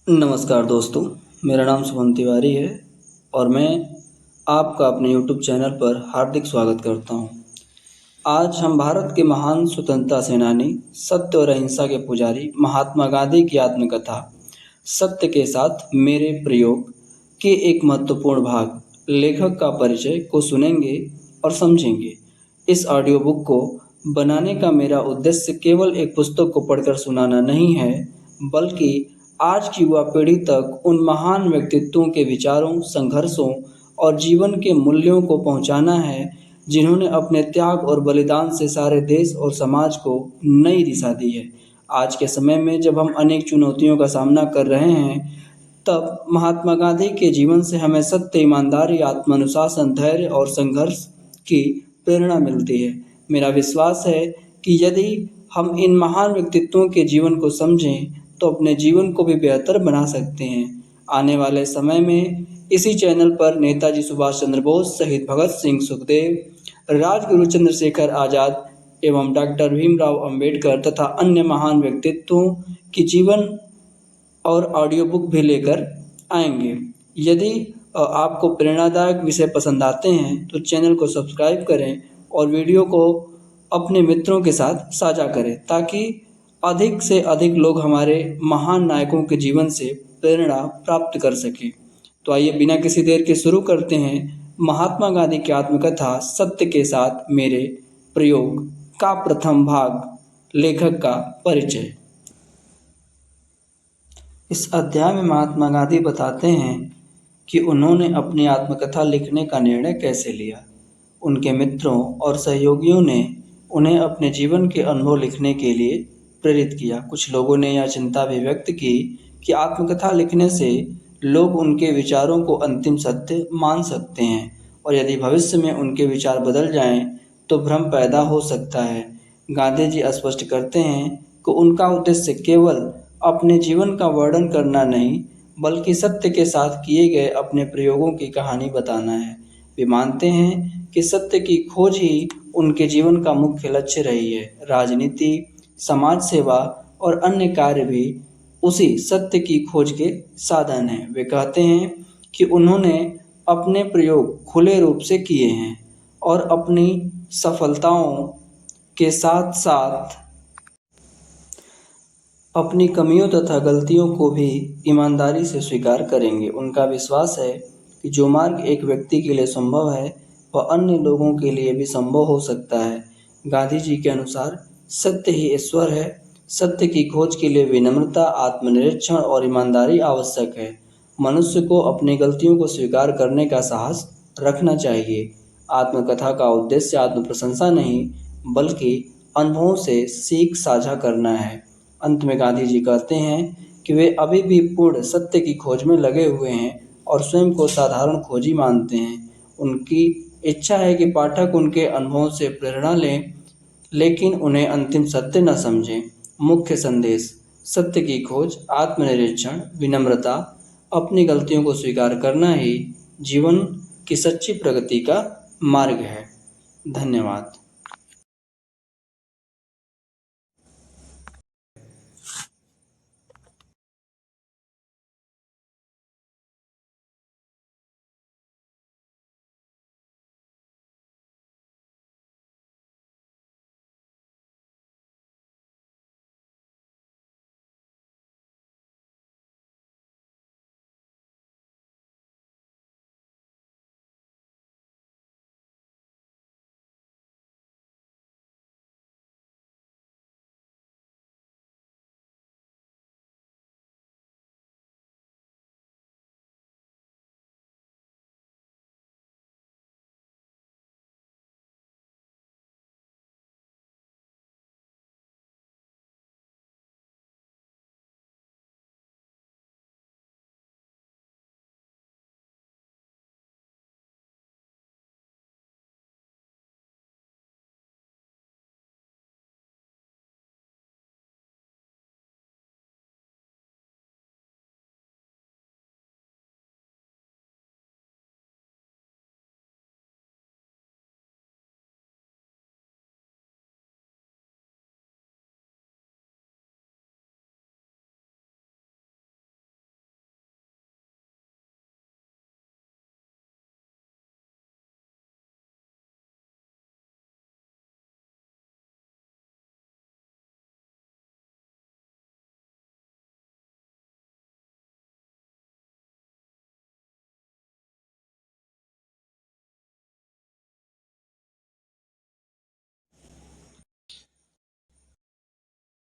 नमस्कार दोस्तों, मेरा नाम शुभम तिवारी है और मैं आपका अपने YouTube चैनल पर हार्दिक स्वागत करता हूं। आज हम भारत के महान स्वतंत्रता सेनानी, सत्य और अहिंसा के पुजारी महात्मा गांधी की आत्मकथा सत्य के साथ मेरे प्रयोग के एक महत्वपूर्ण भाग लेखक का परिचय को सुनेंगे और समझेंगे। इस ऑडियो बुक को बनाने का मेरा उद्देश्य केवल एक पुस्तक को पढ़कर सुनाना नहीं है, बल्कि आज की युवा पीढ़ी तक उन महान व्यक्तित्वों के विचारों, संघर्षों और जीवन के मूल्यों को पहुंचाना है, जिन्होंने अपने त्याग और बलिदान से सारे देश और समाज को नई दिशा दी है। आज के समय में जब हम अनेक चुनौतियों का सामना कर रहे हैं, तब महात्मा गांधी के जीवन से हमें सत्य, ईमानदारी, आत्मानुशासन, धैर्य और संघर्ष की प्रेरणा मिलती है। मेरा विश्वास है कि यदि हम इन महान व्यक्तित्वों के जीवन को समझें तो अपने जीवन को भी बेहतर बना सकते हैं। आने वाले समय में इसी चैनल पर नेताजी सुभाष चंद्र बोस, शहीद भगत सिंह, सुखदेव, राजगुरु चंद्रशेखर आज़ाद एवं डॉक्टर भीमराव अंबेडकर तथा अन्य महान व्यक्तित्वों की जीवन और ऑडियो बुक भी लेकर आएंगे। यदि आपको प्रेरणादायक विषय पसंद आते हैं तो चैनल को सब्सक्राइब करें और वीडियो को अपने मित्रों के साथ साझा करें, ताकि अधिक से अधिक लोग हमारे महान नायकों के जीवन से प्रेरणा प्राप्त कर सकें। तो आइए बिना किसी देर के शुरू करते हैं महात्मा गांधी की आत्मकथा सत्य के साथ मेरे प्रयोग का प्रथम भाग, लेखक का परिचय। इस अध्याय में महात्मा गांधी बताते हैं कि उन्होंने अपनी आत्मकथा लिखने का निर्णय कैसे लिया। उनके मित्रों और सहयोगियों ने उन्हें अपने जीवन के अनुभव लिखने के लिए प्रेरित किया। कुछ लोगों ने यह चिंता भी व्यक्त की कि आत्मकथा लिखने से लोग उनके विचारों को अंतिम सत्य मान सकते हैं और यदि भविष्य में उनके विचार बदल जाएं तो भ्रम पैदा हो सकता है। गांधी जी स्पष्ट करते हैं कि उनका उद्देश्य केवल अपने जीवन का वर्णन करना नहीं, बल्कि सत्य के साथ किए गए अपने प्रयोगों की कहानी बताना है। वे मानते हैं कि सत्य की खोज ही उनके जीवन का मुख्य लक्ष्य रही है। राजनीति, समाज सेवा और अन्य कार्य भी उसी सत्य की खोज के साधन हैं। वे कहते हैं कि उन्होंने अपने प्रयोग खुले रूप से किए हैं और अपनी सफलताओं के साथ साथ अपनी कमियों तथा गलतियों को भी ईमानदारी से स्वीकार करेंगे। उनका विश्वास है कि जो मार्ग एक व्यक्ति के लिए संभव है वह अन्य लोगों के लिए भी संभव हो सकता है। गांधी जी के अनुसार सत्य ही ईश्वर है। सत्य की खोज के लिए विनम्रता, आत्मनिरीक्षण और ईमानदारी आवश्यक है। मनुष्य को अपनी गलतियों को स्वीकार करने का साहस रखना चाहिए। आत्मकथा का उद्देश्य आत्म प्रशंसा नहीं, बल्कि अनुभवों से सीख साझा करना है। अंत में गांधी जी कहते हैं कि वे अभी भी पूर्ण सत्य की खोज में लगे हुए हैं और स्वयं को साधारण खोजी मानते हैं। उनकी इच्छा है कि पाठक उनके अनुभवों से प्रेरणा लें, लेकिन उन्हें अंतिम सत्य न समझें। मुख्य संदेश: सत्य की खोज, आत्मनिरीक्षण, विनम्रता, अपनी गलतियों को स्वीकार करना ही जीवन की सच्ची प्रगति का मार्ग है। धन्यवाद।